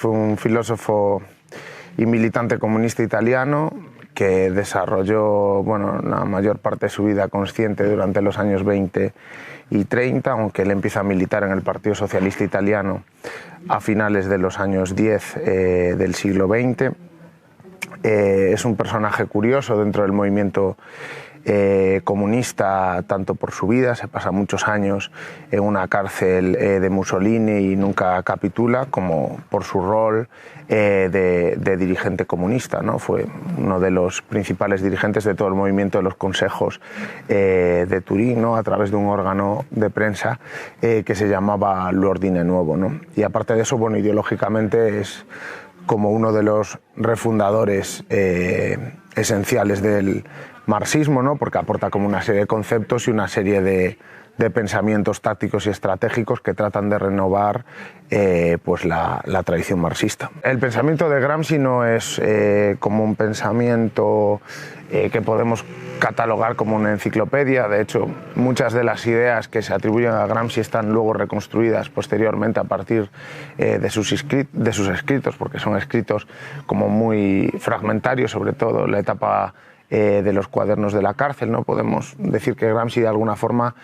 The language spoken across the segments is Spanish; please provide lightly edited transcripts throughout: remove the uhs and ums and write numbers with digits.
Fue un filósofo y militante comunista italiano que desarrolló la mayor parte de su vida consciente durante los años 20 y 30, aunque él empieza a militar en el Partido Socialista Italiano a finales de los años 10 del siglo XX. Es un personaje curioso dentro del movimiento comunista, tanto por su vida, se pasa muchos años en una cárcel de Mussolini y nunca capitula, como por su rol de dirigente comunista, ¿no? Fue uno de los principales dirigentes de todo el movimiento de los consejos de Turín, ¿no? A través de un órgano de prensa que se llamaba L'Ordine Nuovo, ¿no? Y aparte de eso, ideológicamente es como uno de los refundadores esenciales del marxismo, ¿no? Porque aporta como una serie de conceptos y una serie de pensamientos tácticos y estratégicos que tratan de renovar la tradición marxista. El pensamiento de Gramsci no es como un pensamiento que podemos catalogar como una enciclopedia. De hecho, muchas de las ideas que se atribuyen a Gramsci están luego reconstruidas posteriormente a partir de sus escritos, porque son escritos como muy fragmentarios, sobre todo en la etapa de los cuadernos de la cárcel, ¿no? Podemos decir que Gramsci de alguna forma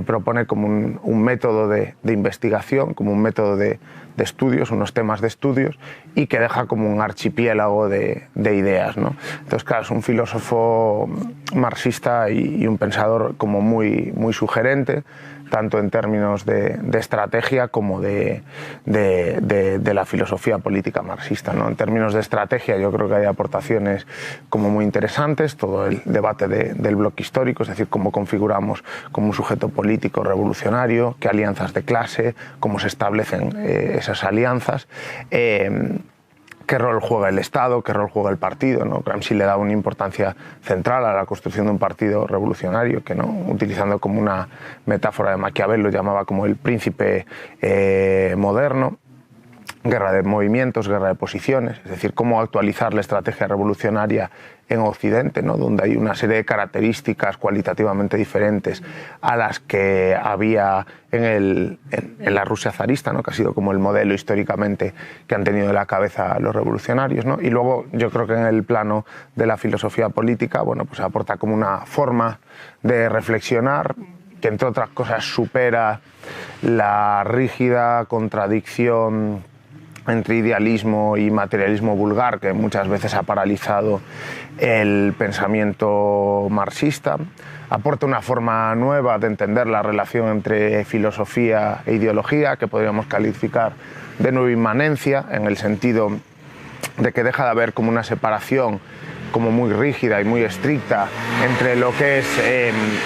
propone como un método de investigación, como un método de estudios, unos temas de estudios, y que deja como un archipiélago de ideas, ¿no? Entonces, claro, es un filósofo marxista y un pensador como muy sugerente, tanto en términos de estrategia como de la filosofía política marxista, ¿no? En términos de estrategia, yo creo que hay aportaciones como muy interesantes, todo el debate del bloque histórico, es decir, cómo configuramos como un sujeto político revolucionario, qué alianzas de clase, cómo se establecen esas alianzas, qué rol juega el Estado, qué rol juega el partido, ¿no? Gramsci le da una importancia central a la construcción de un partido revolucionario que, ¿no?, utilizando como una metáfora de Maquiavel, lo llamaba como el príncipe moderno. Guerra de movimientos, guerra de posiciones, es decir, cómo actualizar la estrategia revolucionaria en Occidente, ¿no?, donde hay una serie de características cualitativamente diferentes a las que había en la Rusia zarista, ¿no?, que ha sido como el modelo históricamente que han tenido en la cabeza los revolucionarios, ¿no? Y luego yo creo que en el plano de la filosofía política, pues aporta como una forma de reflexionar que, entre otras cosas, supera la rígida contradicción entre idealismo y materialismo vulgar que muchas veces ha paralizado el pensamiento marxista. Aporta una forma nueva de entender la relación entre filosofía e ideología, que podríamos calificar de nueva inmanencia, en el sentido de que deja de haber como una separación como muy rígida y muy estricta entre lo que es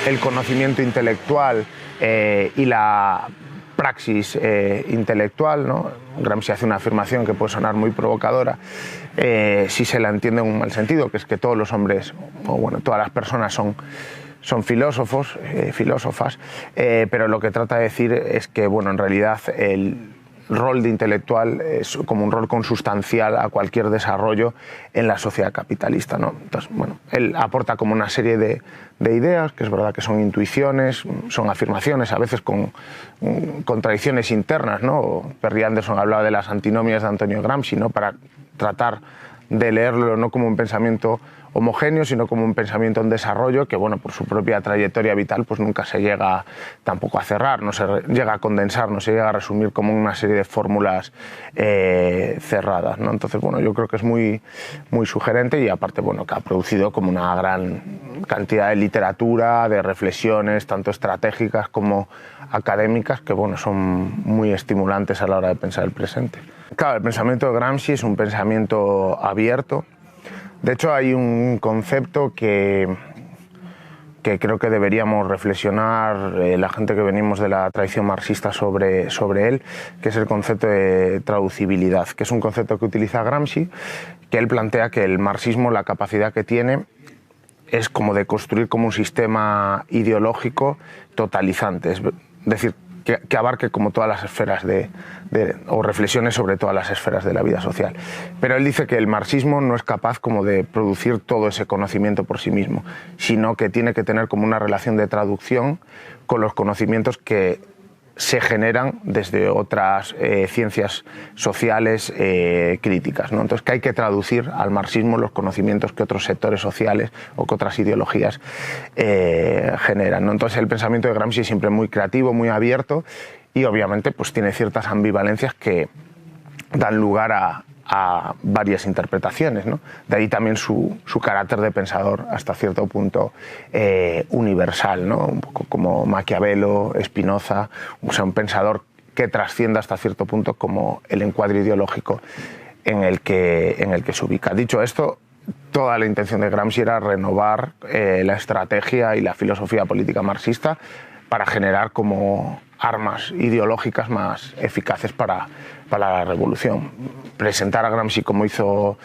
el conocimiento intelectual y la praxis intelectual, ¿no? Gramsci hace una afirmación que puede sonar muy provocadora si se la entiende en un mal sentido, que es que todos los hombres, todas las personas son filósofos, filósofas, pero lo que trata de decir es que, en realidad el rol de intelectual es como un rol consustancial a cualquier desarrollo en la sociedad capitalista, ¿no? Entonces, él aporta como una serie de ideas, que es verdad que son intuiciones, son afirmaciones, a veces con contradicciones internas, ¿no? Perry Anderson hablaba de las antinomias de Antonio Gramsci, ¿no?, para tratar de leerlo no como un pensamiento homogéneo, sino como un pensamiento en desarrollo que, por su propia trayectoria vital, pues nunca se llega tampoco a cerrar, no se llega a condensar, no se llega a resumir como una serie de fórmulas cerradas, ¿no? Entonces, yo creo que es muy sugerente y aparte, que ha producido como una gran cantidad de literatura, de reflexiones, tanto estratégicas como académicas, que, son muy estimulantes a la hora de pensar el presente. Claro, el pensamiento de Gramsci es un pensamiento abierto. De hecho, hay un concepto que creo que deberíamos reflexionar la gente que venimos de la tradición marxista sobre él, que es el concepto de traducibilidad, que es un concepto que utiliza Gramsci, que él plantea que el marxismo, la capacidad que tiene, es como de construir como un sistema ideológico totalizante, es decir, que abarque como todas las esferas o reflexiones sobre todas las esferas de la vida social. Pero él dice que el marxismo no es capaz como de producir todo ese conocimiento por sí mismo, sino que tiene que tener como una relación de traducción con los conocimientos que se generan desde otras ciencias sociales críticas, ¿no? Entonces, que hay que traducir al marxismo los conocimientos que otros sectores sociales o que otras ideologías generan, ¿no? Entonces, el pensamiento de Gramsci es siempre muy creativo, muy abierto y obviamente pues tiene ciertas ambivalencias que dan lugar a varias interpretaciones, ¿no? De ahí también su carácter de pensador hasta cierto punto universal, ¿no? Un poco como Maquiavelo, Spinoza, o sea, un pensador que trasciende hasta cierto punto como el encuadre ideológico en el que se ubica. Dicho esto, toda la intención de Gramsci era renovar la estrategia y la filosofía política marxista para generar como armas ideológicas más eficaces para la revolución. Presentar a Gramsci como hizo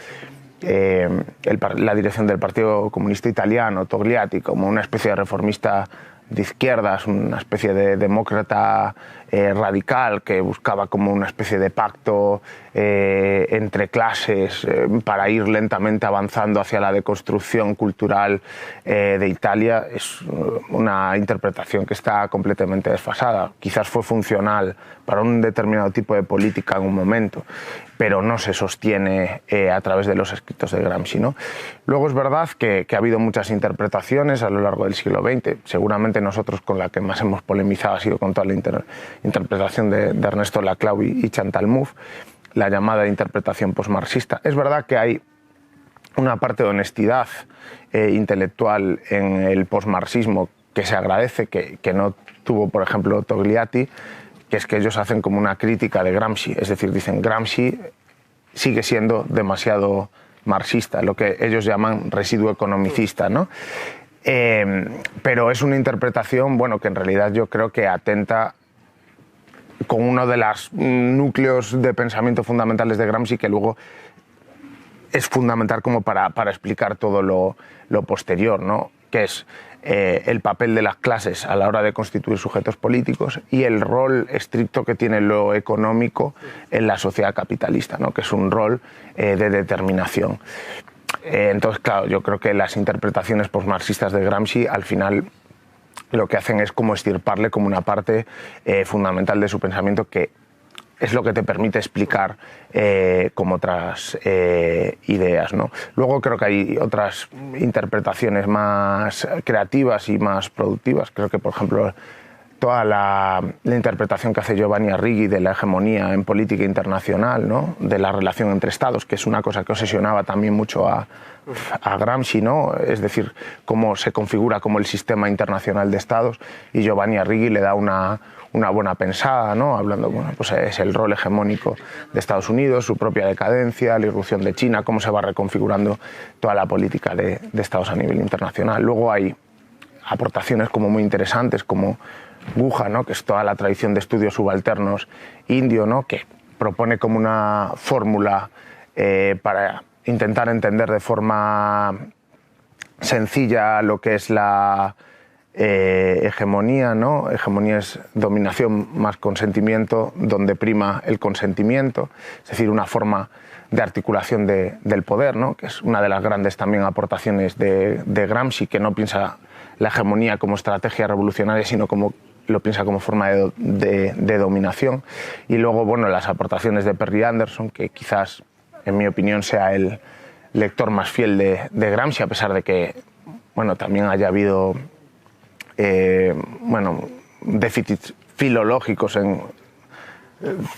la dirección del Partido Comunista Italiano, Togliatti, como una especie de reformista de izquierdas, una especie de demócrata radical que buscaba como una especie de pacto entre clases para ir lentamente avanzando hacia la deconstrucción cultural de Italia, es una interpretación que está completamente desfasada. Quizás fue funcional para un determinado tipo de política en un momento, pero no se sostiene a través de los escritos de Gramsci, ¿no? Luego es verdad que ha habido muchas interpretaciones a lo largo del siglo XX. Seguramente nosotros con la que más hemos polemizado ha sido con toda la interpretación de Ernesto Laclau y Chantal Mouffe, la llamada interpretación postmarxista. Es verdad que hay una parte de honestidad intelectual en el postmarxismo que se agradece, que no tuvo, por ejemplo, Togliatti, que es que ellos hacen como una crítica de Gramsci, es decir, dicen Gramsci sigue siendo demasiado marxista, lo que ellos llaman residuo economicista, ¿no? Pero es una interpretación, bueno, que en realidad yo creo que atenta con uno de los núcleos de pensamiento fundamentales de Gramsci, que luego es fundamental como para explicar todo lo posterior, ¿no? Que es el papel de las clases a la hora de constituir sujetos políticos y el rol estricto que tiene lo económico en la sociedad capitalista, ¿no? Que es un rol de determinación. Entonces, claro, yo creo que las interpretaciones postmarxistas de Gramsci al final lo que hacen es como extirparle como una parte fundamental de su pensamiento, que es lo que te permite explicar como otras ideas, ¿no? Luego creo que hay otras interpretaciones más creativas y más productivas. Creo que, por ejemplo, toda la interpretación que hace Giovanni Arrighi de la hegemonía en política internacional, ¿no? De la relación entre estados, que es una cosa que obsesionaba también mucho a Gramsci, ¿no? Es decir, cómo se configura como el sistema internacional de estados, y Giovanni Arrighi le da una buena pensada, ¿no? Hablando, bueno, pues es el rol hegemónico de Estados Unidos, su propia decadencia, la irrupción de China, cómo se va reconfigurando toda la política de estados a nivel internacional. Luego hay aportaciones como muy interesantes, como Guja, ¿no? Que es toda la tradición de estudios subalternos indio, ¿no? Que propone como una fórmula para intentar entender de forma sencilla lo que es la hegemonía, ¿no? Hegemonía es dominación más consentimiento, donde prima el consentimiento, es decir, una forma de articulación del poder, ¿no? Que es una de las grandes también aportaciones de Gramsci, que no piensa la hegemonía como estrategia revolucionaria, sino como lo piensa como forma de dominación. Y luego, bueno, las aportaciones de Perry Anderson, que quizás, en mi opinión, sea el lector más fiel de Gramsci, a pesar de que, bueno, también haya habido déficits filológicos en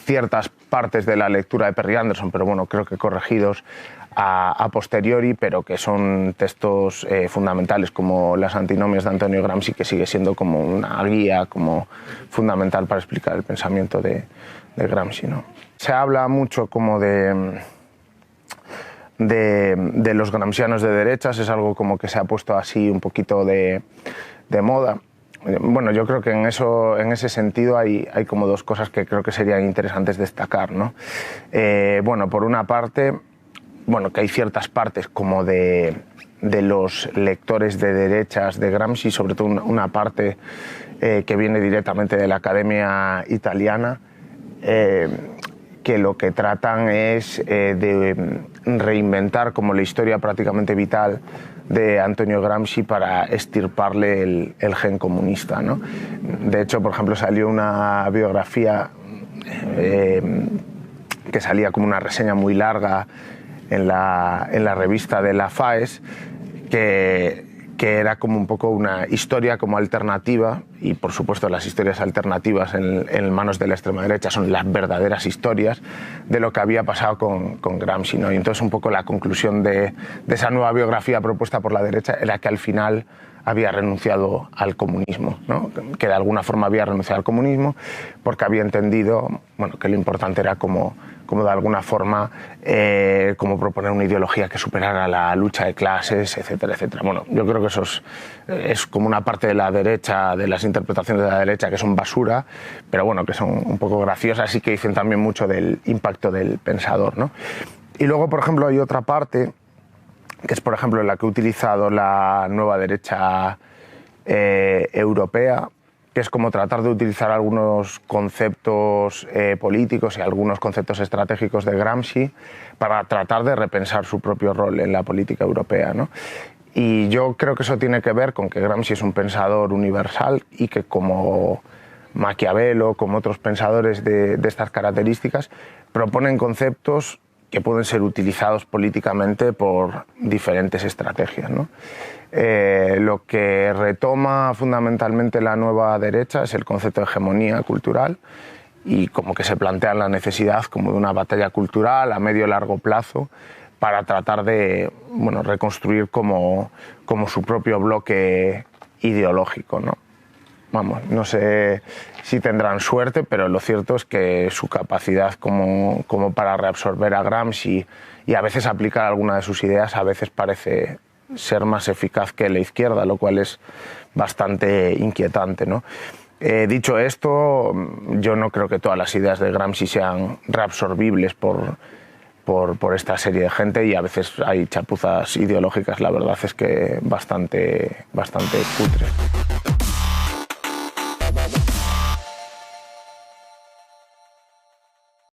ciertas partes de la lectura de Perry Anderson, pero bueno, creo que corregidos a posteriori, pero que son textos fundamentales, como Las antinomias de Antonio Gramsci, que sigue siendo como una guía como fundamental para explicar el pensamiento de Gramsci, ¿no? Se habla mucho como de los gramscianos de derechas, es algo como que se ha puesto así un poquito de moda. Bueno, yo creo que en ese sentido hay como dos cosas que creo que serían interesantes destacar, ¿no? Bueno, por una parte, bueno, que hay ciertas partes como de los lectores de derechas de Gramsci, sobre todo una parte que viene directamente de la Academia Italiana, que lo que tratan es de reinventar como la historia prácticamente vital de Antonio Gramsci para extirparle el gen comunista, ¿no? De hecho, por ejemplo, salió una biografía que salía como una reseña muy larga en la revista de la FAES, que era como un poco una historia como alternativa, y por supuesto las historias alternativas en manos de la extrema derecha son las verdaderas historias de lo que había pasado con Gramsci, ¿no? Y entonces un poco la conclusión de esa nueva biografía propuesta por la derecha era que al final había renunciado al comunismo, ¿no? Que de alguna forma había renunciado al comunismo porque había entendido, bueno, que lo importante era como de alguna forma como proponer una ideología que superara la lucha de clases, etcétera, etcétera. Bueno, yo creo que eso es como una parte de la derecha, de las interpretaciones de la derecha, que son basura, pero bueno, que son un poco graciosas y que dicen también mucho del impacto del pensador, ¿no? Y luego, por ejemplo, hay otra parte que es, por ejemplo, la que ha utilizado la nueva derecha europea, que es como tratar de utilizar algunos conceptos políticos y algunos conceptos estratégicos de Gramsci para tratar de repensar su propio rol en la política europea, ¿no? Y yo creo que eso tiene que ver con que Gramsci es un pensador universal y que como Maquiavelo, como otros pensadores de estas características, proponen conceptos que pueden ser utilizados políticamente por diferentes estrategias, ¿no? Lo que retoma fundamentalmente la nueva derecha es el concepto de hegemonía cultural y como que se plantea la necesidad como de una batalla cultural a medio y largo plazo para tratar de, bueno, reconstruir como su propio bloque ideológico, ¿no? Vamos, no sé si tendrán suerte, pero lo cierto es que su capacidad como para reabsorber a Gramsci y a veces aplicar alguna de sus ideas a veces parece ser más eficaz que la izquierda, lo cual es bastante inquietante, ¿no? Dicho esto, yo no creo que todas las ideas de Gramsci sean reabsorbibles por esta serie de gente, y a veces hay chapuzas ideológicas, la verdad es que bastante cutres.